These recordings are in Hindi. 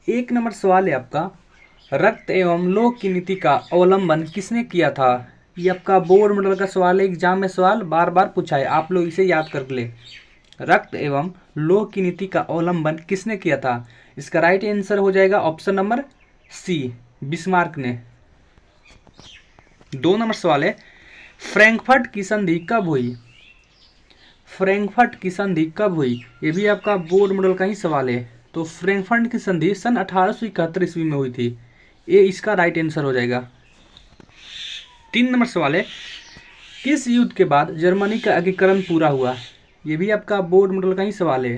एक नंबर सवाल है आपका, रक्त एवं लोह की नीति का अवलंबन किसने किया था। ये आपका बोर्ड मॉडल का सवाल है, एग्जाम में सवाल बार बार पूछा है, आप लोग इसे याद कर ले। रक्त एवं लोह की नीति का अवलंबन किसने किया था। इसका राइट आंसर हो जाएगा ऑप्शन नंबर सी, बिस्मार्क ने। 2 नंबर सवाल है, फ्रैंकफर्ट की संधि कब हुई। फ्रैंकफर्ट की संधि कब हुई, ये भी आपका बोर्ड मॉडल का ही सवाल है। तो फ्रैंकफर्ट की संधि सन 1871 ईस्वी में हुई थी, ये इसका राइट आंसर हो जाएगा। 3 नंबर सवाल है, किस युद्ध के बाद जर्मनी का एकीकरण पूरा हुआ। ये भी आपका बोर्ड मॉडल का ही सवाल है।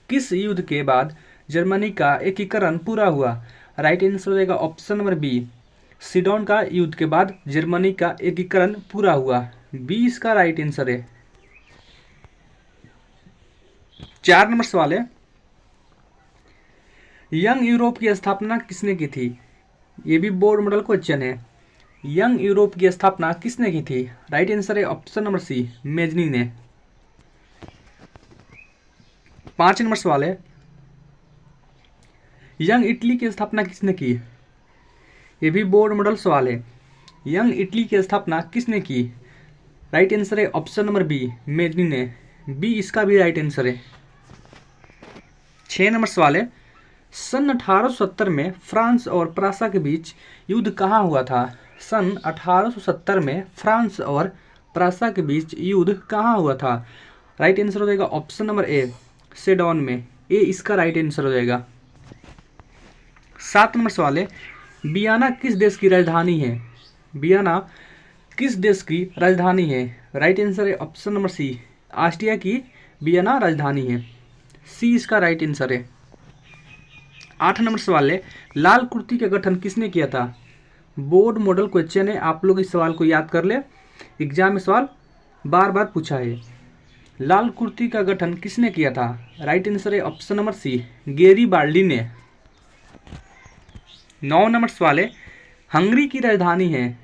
किस युद्ध के बाद जर्मनी का एकीकरण पूरा हुआ। राइट आंसर हो जाएगा ऑप्शन नंबर बी, सीडोन का युद्ध के बाद जर्मनी का एकीकरण पूरा हुआ, बी इसका राइट आंसर है। 4 नंबर सवाल है, यंग यूरोप की स्थापना किसने की थी। ये भी बोर्ड मॉडल क्वेश्चन है। यंग यूरोप की स्थापना किसने की थी। राइट आंसर है ऑप्शन नंबर सी, मेजनी ने। 5 नंबर सवाल है, यंग इटली की स्थापना किसने की। ये भी बोर्ड मॉडल सवाल है। यंग इटली की स्थापना किसने की। राइट आंसर है ऑप्शन नंबर बी, मेजनी ने, बी इसका भी राइट आंसर है। 6 नंबर सवाल है, सन 1870 में फ्रांस और प्रासा के बीच युद्ध कहाँ हुआ था। सन 1870 में फ्रांस और प्रासा के बीच युद्ध कहाँ हुआ था। राइट आंसर हो जाएगा ऑप्शन नंबर ए, सेडोन में, ए इसका राइट आंसर हो जाएगा। 7 नंबर सवाल है, वियना किस देश की राजधानी है। वियना किस देश की राजधानी है। राइट आंसर है ऑप्शन नंबर सी, ऑस्ट्रिया की वियना राजधानी है, सी इसका राइट आंसर है। 8 नंबर सवाल है, लाल कुर्ती का गठन किसने किया था। बोर्ड मॉडल क्वेश्चन है, आप लोग इस सवाल को याद कर ले, एग्जाम में सवाल बार बार पूछा है। लाल कुर्ती का गठन किसने किया था। राइट आंसर है ऑप्शन नंबर सी, गैरिबाल्डी ने। 9 नंबर सवाल है, हंगरी की राजधानी है।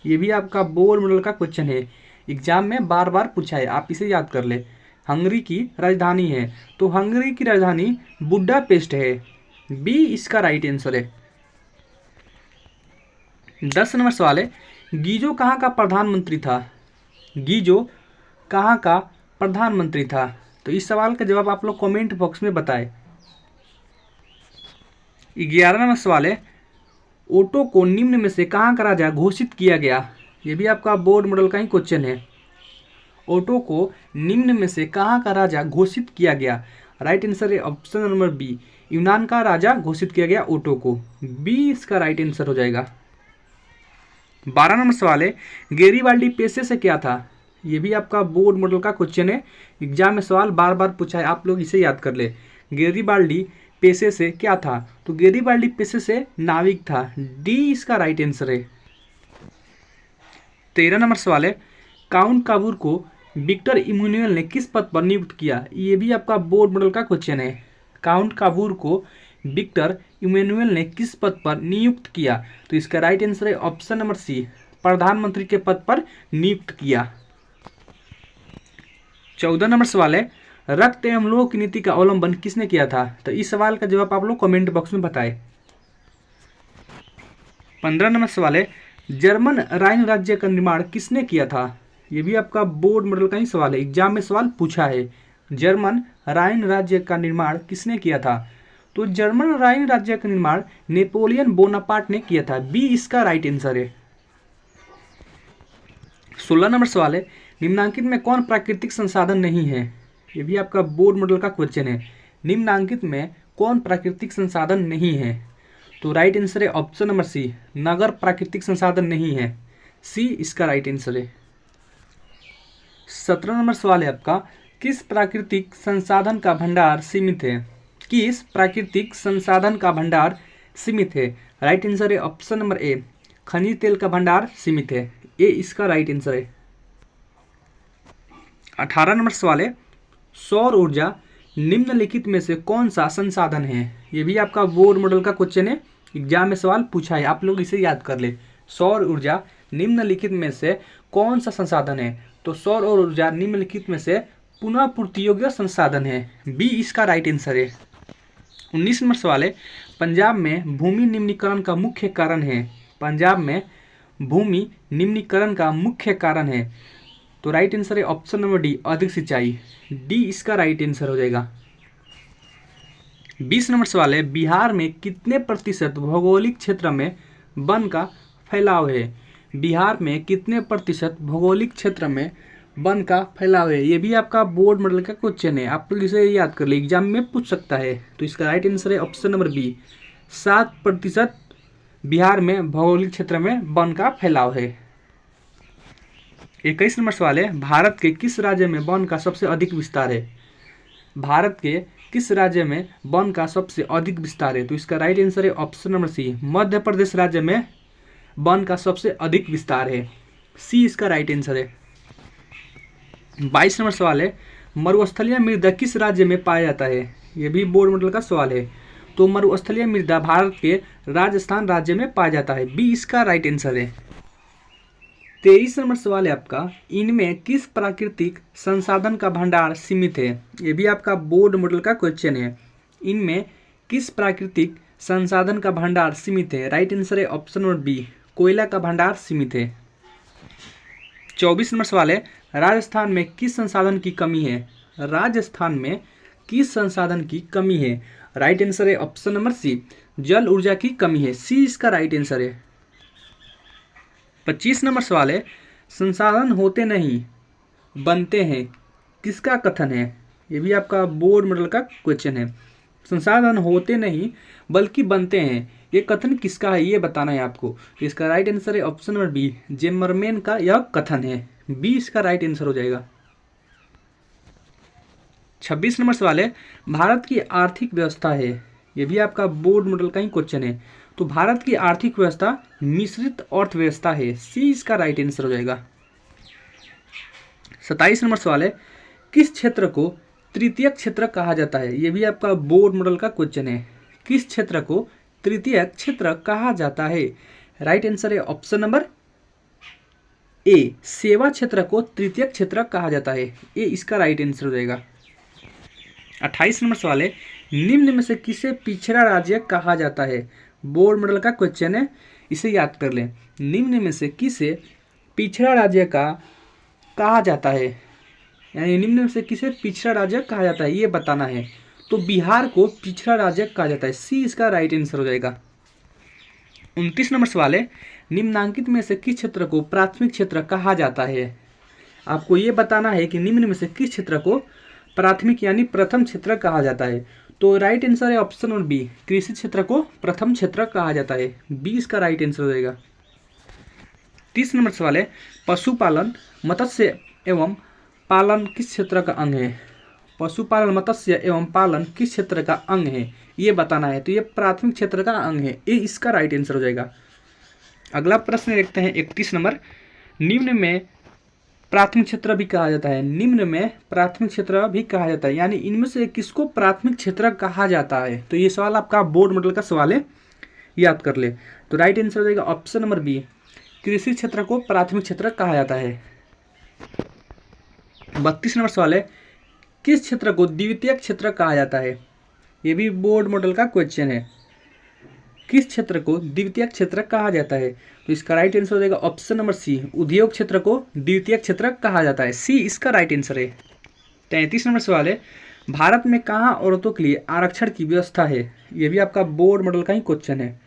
ये भी आपका बोर्ड मॉडल का क्वेश्चन है, एग्जाम में बार बार पूछा है, आप इसे याद कर ले। हंगरी की राजधानी है, तो हंगरी की राजधानी बुडापेस्ट है, बी इसका राइट आंसर है। 10 नंबर सवाल है, गीजो कहाँ का प्रधानमंत्री था। गीजो कहाँ का प्रधानमंत्री था। तो इस सवाल का जवाब आप लोग कमेंट बॉक्स में बताएं। 11 नंबर सवाल है, ओटो को निम्न में से कहाँ का राजा घोषित किया गया। यह भी आपका बोर्ड मॉडल का ही क्वेश्चन है। ओटो को निम्न में से कहाँ का राजा घोषित किया गया। राइट आंसर है ऑप्शन नंबर बी, यूनान का राजा घोषित किया गया ओटो को, बी इसका राइट आंसर हो जाएगा। 12 नंबर सवाल है, गैरिबाल्डी पेशे से क्या था। ये भी आपका बोर्ड मॉडल का क्वेश्चन है, एग्जाम में सवाल बार बार पूछा है, आप लोग इसे याद कर ले। गैरिबाल्डी पेशे से क्या था, तो गैरिबाल्डी पेशे से नाविक था, डी इसका राइट आंसर है। 13 नंबर सवाल है, काउंट काबूर को विक्टर इमैनुअल ने किस पद पर नियुक्त किया। ये भी आपका बोर्ड मॉडल का क्वेश्चन है। काउंट काबूर को विक्टर इमैनुअल ने किस पद पर नियुक्त किया, तो इसका राइट आंसर है ऑप्शन नंबर सी, प्रधानमंत्री के पद पर नियुक्त किया। 14 नंबर सवाल है, रक्त एवं लोह की नीति का अवलंबन किसने किया था। तो इस सवाल का जवाब आप लोग कमेंट बॉक्स में बताएं। 15 नंबर सवाल है, जर्मन राइन राज्य का निर्माण किसने किया था। यह भी आपका बोर्ड मॉडल का ही सवाल है, एग्जाम में सवाल पूछा है। जर्मन राइन राज्य का निर्माण किसने किया था, तो जर्मन राइन राज्य का निर्माण नेपोलियन बोनापार्ट ने किया था, बी इसका राइट आंसर है। 16 नंबर सवाल है, निम्नांकित में कौन प्राकृतिक संसाधन नहीं है। यह भी आपका बोर्ड मॉडल का क्वेश्चन है, निम्नांकित में कौन प्राकृतिक संसाधन नहीं है, तो राइट आंसर है ऑप्शन नंबर सी, नगर प्राकृतिक संसाधन नहीं है, सी इसका राइट आंसर है। 17 नंबर सवाल है आपका, किस प्राकृतिक संसाधन का भंडार सीमित है। किस प्राकृतिक संसाधन का भंडार सीमित है। राइट आंसर है ऑप्शन नंबर ए, खनिज तेल का भंडार सीमित है, ए इसका राइट आंसर है। 18 नंबर सवाल है, सौर ऊर्जा निम्नलिखित में से कौन सा संसाधन है। यह भी आपका बोर्ड मॉडल का क्वेश्चन है, एग्जाम में सवाल पूछा है, आप लोग इसे याद कर ले। सौर ऊर्जा निम्नलिखित में से कौन सा संसाधन है, तो सौर ऊर्जा निम्नलिखित में से पुनः पूर्ति योग्य संसाधन है, बी इसका राइट आंसर है। 19 नंबर सवाल है, पंजाब में भूमि निम्नीकरण का मुख्य कारण है। पंजाब में भूमि निम्नीकरण का मुख्य कारण है। तो राइट आंसर है ऑप्शन नंबर डी, अधिक सिंचाई। डी इसका राइट आंसर हो जाएगा। 20 नंबर सवाल है, बिहार में कितने प्रतिशत भौगोलिक क्षेत्र में वन का फैलाव है। बिहार में कितने प्रतिशत भौगोलिक क्षेत्र में वन का फैलाव है। ये भी आपका बोर्ड मॉडल का क्वेश्चन है, आप लोग इसे याद कर ले, एग्जाम में पूछ सकता है। तो इसका राइट आंसर है ऑप्शन नंबर बी, 7% बिहार में भौगोलिक क्षेत्र में वन का फैलाव है। 21 नंबर सवाल है, भारत के किस राज्य में वन का सबसे अधिक विस्तार है। भारत के किस राज्य में वन का सबसे अधिक विस्तार है। तो इसका राइट आंसर है option number C, Madhya Pradesh राज्य में वन का सबसे अधिक विस्तार है। सी इसका राइट आंसर है। 22 नंबर सवाल है, मरुस्थलीय मृदा किस राज्य में पाया जाता है। यह भी बोर्ड मॉडल का सवाल है। तो मरुस्थलीय मृदा भारत के राजस्थान राज्य में पाया जाता है। बी इसका राइट आंसर है। 23 नंबर सवाल है आपका, इनमें किस प्राकृतिक संसाधन का भंडार सीमित है। यह भी आपका बोर्ड मॉडल का क्वेश्चन है। इनमें किस प्राकृतिक संसाधन का भंडार सीमित है। राइट आंसर है ऑप्शन नंबर बी, कोयला का भंडार सीमित है। 24 नंबर सवाल है, राजस्थान में किस संसाधन की कमी है। राजस्थान में किस संसाधन की कमी है। राइट आंसर है ऑप्शन नंबर सी, जल ऊर्जा की कमी है। सी इसका राइट आंसर है। 25 नंबर सवाल है, संसाधन होते नहीं बनते हैं किसका कथन है। ये भी आपका बोर्ड मॉडल का क्वेश्चन है। संसाधन होते नहीं बल्कि बनते हैं, ये कथन किसका है ये बताना है आपको। इसका राइट आंसर है ऑप्शन नंबर बी, जेमरमैन का यह कथन है। बी इसका राइट आंसर हो जाएगा। 26 नंबर सवाल है, भारत की आर्थिक व्यवस्था है। ये भी आपका बोर्ड मॉडल का ही क्वेश्चन है। तो भारत की आर्थिक व्यवस्था मिश्रित अर्थव्यवस्था है। सी इसका राइट आंसर हो जाएगा। 27 नंबर सवाल है, किस क्षेत्र को तृतीय क्षेत्र कहा जाता है। यह भी आपका बोर्ड मॉडल का क्वेश्चन है। किस क्षेत्र को तृतीय क्षेत्र कहा जाता है। राइट आंसर है ऑप्शन नंबर ए, सेवा क्षेत्र को तृतीय क्षेत्र कहा जाता है। ए इसका राइट आंसर हो जाएगा। 28 नंबर सवाल है, निम्न में से किसे पिछड़ा राज्य कहा जाता है। बोर्ड मॉडल का क्वेश्चन है, इसे याद कर लें। निम्न में से किसे पिछड़ा राज्य का कहा जाता है, यानी निम्न में से किसे पिछड़ा राज्य कहा जाता है ये बताना है। तो बिहार को पिछड़ा राज्य कहा जाता है। सी इसका राइट आंसर हो जाएगा। 29 नंबर सवाल है, निम्नांकित में से किस क्षेत्र को प्राथमिक क्षेत्र कहा जाता है। आपको ये बताना है कि निम्न में से किस क्षेत्र को प्राथमिक यानी प्रथम क्षेत्र कहा जाता है। तो राइट आंसर है ऑप्शन नंबर बी, कृषि क्षेत्र को प्रथम क्षेत्र कहा जाता है। बी इसका राइट आंसर हो जाएगा। 30 नंबर सवाल है, पशुपालन मत्स्य एवं पालन किस क्षेत्र का अंग है। पशुपालन मत्स्य एवं पालन किस क्षेत्र का अंग है ये बताना है। तो ये प्राथमिक क्षेत्र का अंग है। ए इसका राइट आंसर हो जाएगा। अगला प्रश्न देखते हैं 31 नंबर, निम्न में प्राथमिक क्षेत्र भी कहा जाता है। निम्न में प्राथमिक क्षेत्र भी कहा जाता है, यानी इनमें से किसको प्राथमिक क्षेत्र कहा जाता है। तो ये सवाल आपका बोर्ड मॉडल का सवाल है, याद कर ले। तो राइट आंसर हो जाएगा ऑप्शन नंबर बी, कृषि क्षेत्र को प्राथमिक क्षेत्र कहा जाता है। 32 नंबर सवाल है, किस क्षेत्र को द्वितीयक क्षेत्र कहा जाता है। ये भी बोर्ड मॉडल का क्वेश्चन है। किस क्षेत्र को द्वितीयक क्षेत्र कहा जाता है। तो इसका राइट आंसर हो जाएगा ऑप्शन नंबर सी, उद्योग क्षेत्र को द्वितीयक क्षेत्र कहा जाता है। सी इसका राइट आंसर है। 33 नंबर सवाल है, भारत में कहाँ औरतों के लिए आरक्षण की व्यवस्था है। ये भी आपका बोर्ड मॉडल का ही क्वेश्चन है।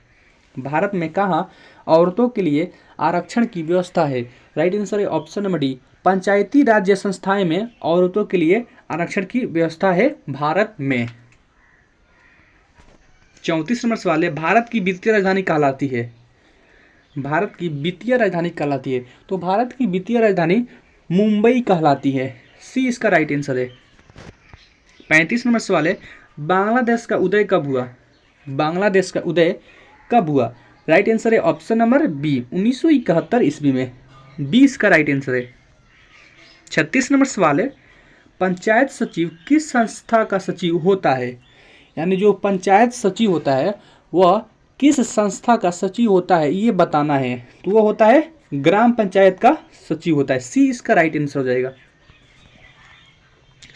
भारत में कहाँ औरतों के लिए आरक्षण की व्यवस्था है। राइट आंसर है ऑप्शन नंबर डी, पंचायती राज्य संस्थाएं में औरतों के लिए आरक्षण की व्यवस्था है भारत में। 34 नंबर सवाल है, भारत की वित्तीय राजधानी कहलाती है। भारत की वित्तीय राजधानी कहलाती है। तो भारत की वित्तीय राजधानी मुंबई कहलाती है। सी इसका राइट आंसर है। 35 नंबर सवाल है, बांग्लादेश का उदय कब हुआ। बांग्लादेश का उदय कब हुआ। राइट आंसर है ऑप्शन नंबर बी, 1971 ईस्वी में। बी इसका राइट आंसर है। 36 नंबर सवाल है, पंचायत सचिव किस संस्था का सचिव होता है। यानी जो पंचायत सचिव होता है वह किस संस्था का सचिव होता है ये बताना है। तो वो होता है ग्राम पंचायत का सचिव होता है। सी इसका राइट आंसर हो जाएगा।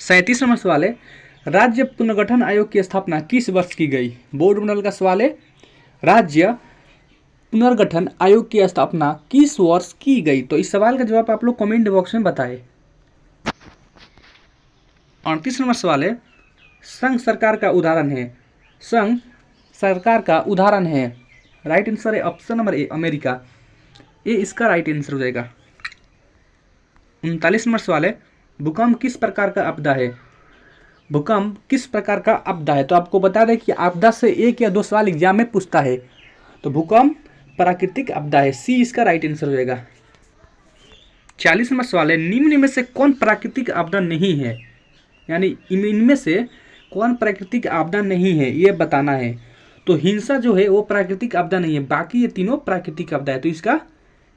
37 नंबर सवाल है, राज्य पुनर्गठन आयोग की स्थापना किस वर्ष की गई? बोर्ड मॉडल का सवाल है। राज्य पुनर्गठन आयोग की स्थापना किस वर्ष की गई? तो इस सवाल का जवाब आप लोग कमेंट बॉक्स में बताएं। 38 नंबर सवाल है, संघ सरकार का उदाहरण है। संघ सरकार का उदाहरण है। राइट आंसर है ऑप्शन नंबर ए, अमेरिका। ये इसका राइट आंसर हो जाएगा। 39 नंबर सवाल है, भूकंप किस प्रकार का आपदा है? भूकंप किस प्रकार का आपदा है? तो आपको बता दें कि आपदा से एक या दो सवाल एग्जाम में पूछता है। तो भूकंप प्राकृतिक आपदा है, सी इसका राइट आंसर हो जाएगा। 40 नंबर सवाल है, निम्न में से कौन प्राकृतिक आपदा नहीं है? यानी इनमें से कौन प्राकृतिक आपदा नहीं है ये बताना है। तो हिंसा जो है वो प्राकृतिक आपदा नहीं है, बाकी ये तीनों प्राकृतिक आपदा है। तो इसका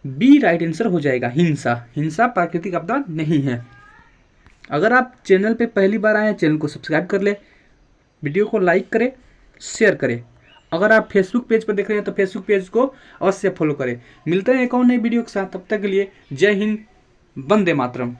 बी राइट आंसर हो जाएगा, हिंसा। हिंसा प्राकृतिक आपदा नहीं है। अगर आप चैनल पे पहली बार आए हैं, चैनल को सब्सक्राइब कर ले, वीडियो को लाइक करें, शेयर करें। अगर आप फेसबुक पेज पर देख रहे हैं तो फेसबुक पेज को अवश्य फॉलो करें। मिलते हैं एक और नई वीडियो के साथ, तब तक के लिए जय हिंद, वंदे मातरम।